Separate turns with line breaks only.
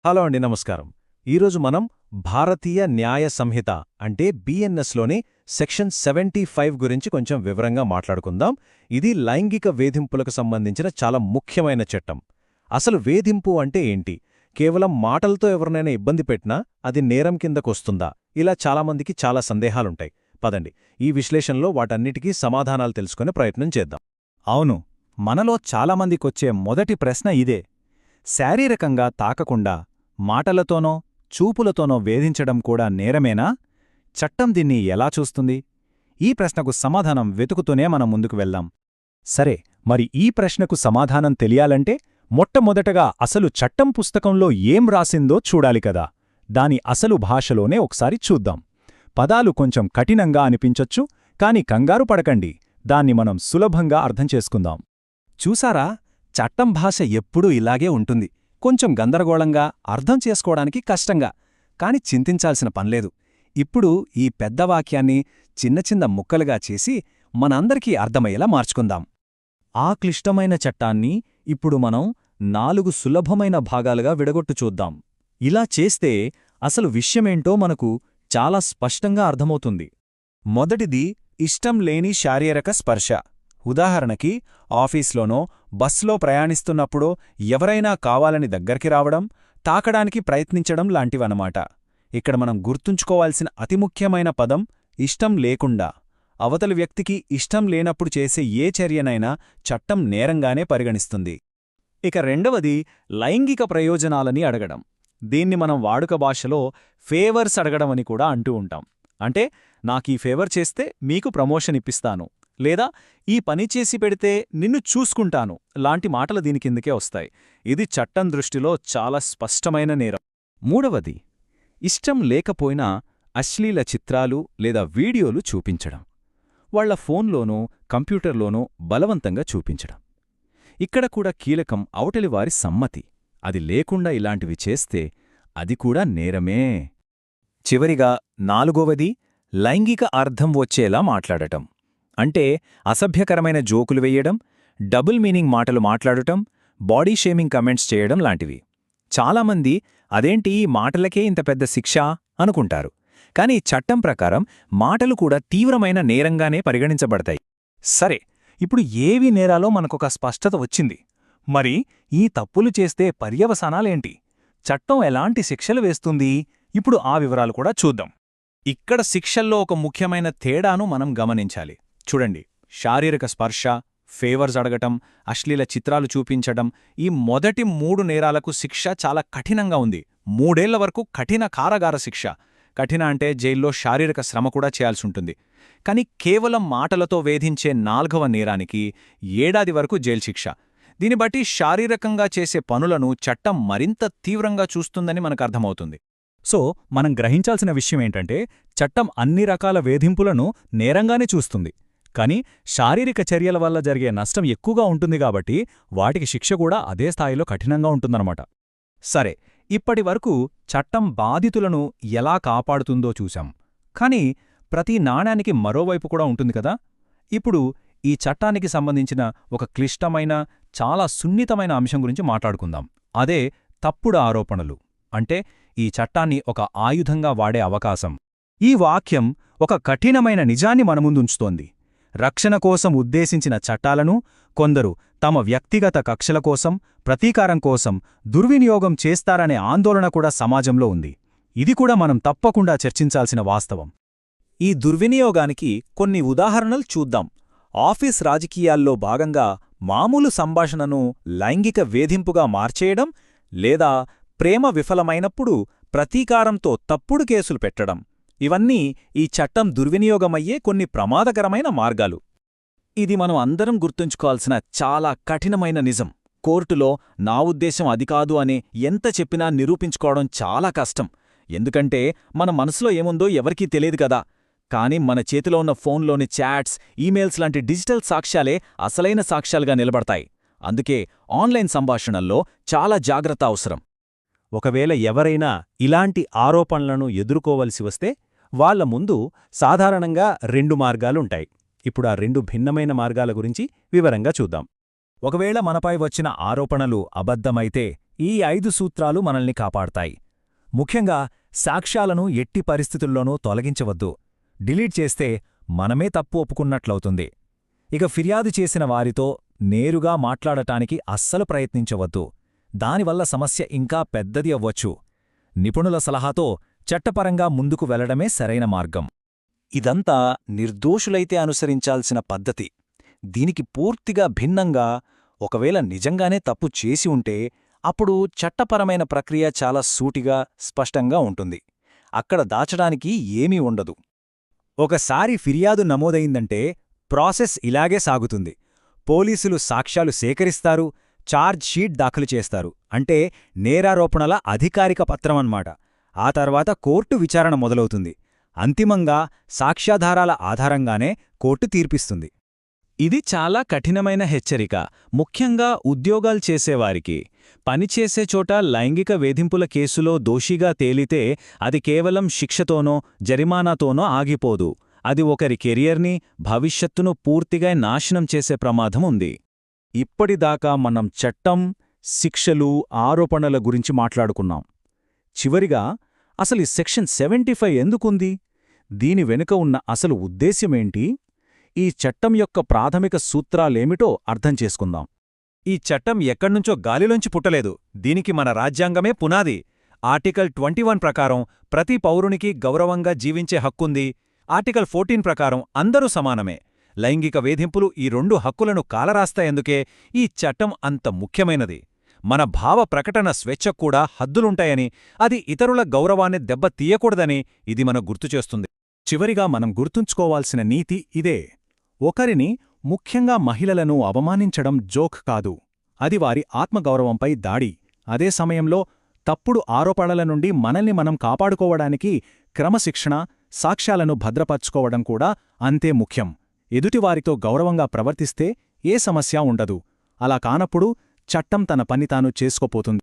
Hello అండి, నమస్కారం. ఈరోజు మనం భారతీయ న్యాయ సంహిత అంటే బిఎన్ఎస్లోని సెక్షన్ 75 గురించి కొంచెం వివరంగా మాట్లాడుకుందాం. ఇది లైంగిక వేధింపులకు సంబంధించిన చాలా ముఖ్యమైన చట్టం. అసలు వేధింపు అంటే ఏంటి? కేవలం మాటలతో ఎవరినైనా ఇబ్బంది పెట్టినా అది నేరం కిందకొస్తుందా? ఇలా చాలామందికి చాలా సందేహాలుంటాయి. పదండి, ఈ విశ్లేషణలో వాటన్నిటికీ సమాధానాలు తెలుసుకునే ప్రయత్నం చేద్దాం.
అవును, మనలో చాలామందికొచ్చే మొదటి ప్రశ్న ఇదే. శారీరకంగా తాకకుండా మాటలతోనో చూపులతోనో వేధించడం కూడా నేరమేనా? చట్టం దీన్ని ఎలా చూస్తుంది? ఈ ప్రశ్నకు సమాధానం వెతుకుతూనే మనం ముందుకు వెళ్దాం. సరే, మరి ఈ ప్రశ్నకు సమాధానం తెలియాలంటే మొట్టమొదటగా అసలు చట్టం పుస్తకంలో ఏం రాసిందో చూడాలి కదా. దాని అసలు భాషలోనే ఒకసారి చూద్దాం. పదాలు కొంచెం కఠినంగా అనిపించొచ్చు, కాని కంగారు పడకండి, దాన్ని మనం సులభంగా అర్థం చేసుకుందాం. చూసారా, చట్టం భాష ఎప్పుడూ ఇలాగే ఉంటుంది. కొంచెం గందరగోళంగా, అర్థం చేసుకోవడానికి కష్టంగా. కాని చింతించాల్సిన పన్లేదు. ఇప్పుడు ఈ పెద్ద వాక్యాన్ని చిన్న చిన్న ముక్కలుగా చేసి మనందరికీ అర్థమయ్యేలా మార్చుకుందాం. ఆ క్లిష్టమైన చట్టాన్ని ఇప్పుడు మనం 4 సులభమైన భాగాలుగా విడగొట్టు చూద్దాం. ఇలా చేస్తే అసలు విషయమేంటో మనకు చాలా స్పష్టంగా అర్థమవుతుంది. మొదటిది, ఇష్టం లేని శారీరక స్పర్శ. ఉదాహరణకి, ఆఫీస్లోనో బస్సులో ప్రయాణిస్తున్నప్పుడో ఎవరైనా కావాలని దగ్గరికి రావడం, తాకడానికి ప్రయత్నించడం లాంటివన్నమాట. ఇక్కడ మనం గుర్తుంచుకోవాల్సిన అతి ముఖ్యమైన పదం ఇష్టం లేకుండా. అవతలి వ్యక్తికి ఇష్టం లేనప్పుడు చేసే ఏ చర్యనైనా చట్టం నేరంగానే పరిగణిస్తుంది. ఇక రెండవది, లైంగిక ప్రయోజనాలని అడగడం. దీన్ని మనం వాడుక భాషలో ఫేవర్స్ అడగడమని కూడా అంటూ ఉంటాం. అంటే, నాకీ ఫేవర్ చేస్తే మీకు ప్రమోషన్ ఇప్పిస్తాను, లేదా ఈ పని చేసి పెడితే నిన్ను చూసుకుంటాను లాంటి మాటలు దీని కిందకే వస్తాయి. ఇది చట్టం దృష్టిలో చాలా స్పష్టమైన నేరం. మూడవది, ఇష్టం లేకపోయినా అశ్లీల చిత్రాలు లేదా వీడియోలు చూపించడం. వాళ్ల ఫోన్లోనో కంప్యూటర్లోనో బలవంతంగా చూపించడం. ఇక్కడ కూడా కీలకం అవతలివారి సమ్మతి. అది లేకుండా ఇలాంటివి చేస్తే అది కూడా నేరమే. చివరిగా నాలుగవది, లైంగిక అర్థం వచ్చేలా మాట్లాడటం. అంటే అసభ్యకరమైన జోకులు వెయ్యడం, డబుల్ మీనింగ్ మాటలు మాట్లాడటం, బాడీ షేమింగ్ కమెంట్స్ చేయడం లాంటివి. చాలామంది అదేంటి ఈ మాటలకే ఇంత పెద్ద శిక్ష అనుకుంటారు. కాని చట్టం ప్రకారం మాటలు కూడా తీవ్రమైన నేరంగానే పరిగణించబడతాయి. సరే, ఇప్పుడు ఏవి నేరాలో మనకొక స్పష్టత వచ్చింది. మరి ఈ తప్పులు చేస్తే పర్యవసానాలేంటి? చట్టం ఎలాంటి శిక్షలు వేస్తుంది? ఇప్పుడు ఆ వివరాలు కూడా చూద్దాం. ఇక్కడ శిక్షల్లో ఒక ముఖ్యమైన తేడాను మనం గమనించాలి. చూడండి, శారీరక స్పర్శ, ఫేవర్స్ అడగటం, అశ్లీల చిత్రాలు చూపించడం, ఈ మొదటి 3 నేరాలకు శిక్ష చాలా కఠినంగా ఉంది. 3 ఏళ్ల వరకు కఠిన కారాగార శిక్ష. కఠిన అంటే జైల్లో శారీరక శ్రమ కూడా చేయాల్సుంటుంది. కాని కేవలం మాటలతో వేధించే 4వ నేరానికి 7 ఏడాది వరకు జైలు శిక్ష. దీన్ని బట్టి శారీరకంగా చేసే పనులను చట్టం మరింత తీవ్రంగా చూస్తుందని మనకర్థమవుతుంది. సో, మనం గ్రహించాల్సిన విషయమేంటంటే, చట్టం అన్ని రకాల వేధింపులను నేరంగానే చూస్తుంది. కాని శారీరక చర్యల వల్ల జరిగే నష్టం ఎక్కువగా ఉంటుంది కాబట్టి వాటికి శిక్ష కూడా అదే స్థాయిలో కఠినంగా ఉంటుందన్నమాట. సరే, ఇప్పటివరకు చట్టం బాధితులను ఎలా కాపాడుతుందో చూశాం. కాని ప్రతి నాణానికి మరోవైపు కూడా ఉంటుంది కదా. ఇప్పుడు ఈ చట్టానికి సంబంధించిన ఒక క్లిష్టమైన, చాలా సున్నితమైన అంశం గురించి మాట్లాడుకుందాం. అదే తప్పుడు ఆరోపణలు. అంటే ఈ చట్టాన్ని ఒక ఆయుధంగా వాడే అవకాశం. ఈ వాక్యం ఒక కఠినమైన నిజాన్ని మనముందుంచుతోంది. రక్షణ కోసం ఉద్దేశించిన చట్టాలను కొందరు తమ వ్యక్తిగత కక్షల కోసం, ప్రతీకారం కోసం దుర్వినియోగం చేస్తారనే ఆందోళన కూడా సమాజంలో ఉంది. ఇది కూడా మనం తప్పకుండా చర్చించాల్సిన వాస్తవం. ఈ దుర్వినియోగానికి కొన్ని ఉదాహరణలు చూద్దాం. ఆఫీస్ రాజకీయాల్లో భాగంగా మామూలు సంభాషణను లైంగిక వేధింపుగా మార్చేయడం, లేదా ప్రేమ విఫలమైనప్పుడు ప్రతీకారంతో తప్పుడు కేసులు పెట్టడం. ఇవన్నీ ఈ చట్టం దుర్వినియోగమయ్యే కొన్ని ప్రమాదకరమైన మార్గాలు. ఇది మనం అందరం గుర్తుంచుకోవాల్సిన చాలా కఠినమైన నిజం. కోర్టులో నా ఉద్దేశం అది కాదు అని ఎంత చెప్పినా నిరూపించుకోవడం చాలా కష్టం. ఎందుకంటే మన మనసులో ఏముందో ఎవరికీ తెలియదు కదా. కాని మన చేతిలో ఉన్న ఫోన్లోని చాట్స్, ఈమెయిల్స్ లాంటి డిజిటల్ సాక్ష్యాలే అసలైన సాక్ష్యాలుగా నిలబడతాయి. అందుకే ఆన్లైన్ సంభాషణల్లో చాలా జాగ్రత్త అవసరం. ఒకవేళ ఎవరైనా ఇలాంటి ఆరోపణలను ఎదుర్కోవలసి వస్తే వాళ్ల ముందు సాధారణంగా 2 మార్గాలుంటాయి. ఇప్పుడు ఆ 2 భిన్నమైన మార్గాల గురించి వివరంగా చూద్దాం. ఒకవేళ మనపై వచ్చిన ఆరోపణలు అబద్ధమైతే ఈ 5 సూత్రాలు మనల్ని కాపాడతాయి. ముఖ్యంగా సాక్ష్యాలను ఎట్టి పరిస్థితుల్లోనూ తొలగించవద్దు. డిలీట్ చేస్తే మనమే తప్పు ఒప్పుకున్నట్లవుతుంది. ఇక ఫిర్యాదు చేసిన వారితో నేరుగా మాట్లాడటానికి అస్సలు ప్రయత్నించవద్దు. దానివల్ల సమస్య ఇంకా పెద్దది అవ్వచ్చు. నిపుణుల సలహాతో చట్టపరంగా ముందుకు వెళ్లడమే సరైన మార్గం. ఇదంతా నిర్దోషులైతే అనుసరించాల్సిన పద్ధతి. దీనికి పూర్తిగా భిన్నంగా ఒకవేళ నిజంగానే తప్పు చేసి ఉంటే అప్పుడు చట్టపరమైన ప్రక్రియ చాలా సూటిగా, స్పష్టంగా ఉంటుంది. అక్కడ దాచడానికి ఏమీ ఉండదు. ఒకసారి ఫిర్యాదు నమోదైందంటే ప్రాసెస్ ఇలాగే సాగుతుంది. పోలీసులు సాక్ష్యాలు సేకరిస్తారు, ఛార్జ్ షీట్ దాఖలు చేస్తారు. అంటే నేరారోపణల అధికారిక పత్రమన్నమాట. ఆ తర్వాత కోర్టు విచారణ మొదలవుతుంది. అంతిమంగా సాక్ష్యాధారాల ఆధారంగానే కోర్టు తీర్పిస్తుంది. ఇది చాలా కఠినమైన హెచ్చరిక, ముఖ్యంగా ఉద్యోగాలు చేసేవారికి. పనిచేసే చోట లైంగిక వేధింపుల కేసులో దోషిగా తేలితే అది కేవలం శిక్షతోనో జరిమానాతోనో ఆగిపోదు. అది ఒకరి కెరియర్ని, భవిష్యత్తును పూర్తిగా నాశనం చేసే ప్రమాదం ఉంది. ఇప్పటిదాకా మనం చట్టం, శిక్షలు, ఆరోపణల గురించి మాట్లాడుకున్నాం. చివరిగా అసలు ఈ సెక్షన్ 75 ఎందుకుంది? దీని వెనుక ఉన్న అసలు ఉద్దేశ్యమేంటి? ఈ చట్టం యొక్క ప్రాథమిక సూత్రాలేమిటో అర్థం చేసుకుందాం. ఈ చట్టం ఎక్కడ్నుంచో గాలిలోంచి పుట్టలేదు. దీనికి మన రాజ్యాంగమే పునాది. ఆర్టికల్ 21 ప్రకారం ప్రతి పౌరునికి గౌరవంగా జీవించే హక్కుంది. ఆర్టికల్ 14 ప్రకారం అందరూ సమానమే. లైంగిక వేధింపులు ఈ 2 హక్కులను కాలరాస్తాయందుకే ఈ చట్టం అంత ముఖ్యమైనది. మన భావ ప్రకటన స్వేచ్ఛక్కూడా హద్దులుంటాయని, అది ఇతరుల గౌరవాన్ని దెబ్బతీయకూడదని ఇది మన గుర్తుచేస్తుంది. చివరిగా మనం గుర్తుంచుకోవాల్సిన నీతి ఇదే: ఒకరిని, ముఖ్యంగా మహిళలను అవమానించడం జోక్ కాదు. అది వారి ఆత్మగౌరవంపై దాడి. అదే సమయంలో తప్పుడు ఆరోపణల నుండి మనల్ని మనం కాపాడుకోవడానికి క్రమశిక్షణ, సాక్ష్యాలను భద్రపర్చుకోవడం కూడా అంతే ముఖ్యం. ఎదుటివారితో గౌరవంగా ప్రవర్తిస్తే ఏ సమస్య ఉండదు. అలా కానప్పుడు చట్టం తన పని తాను చేసుకోపోతుంది.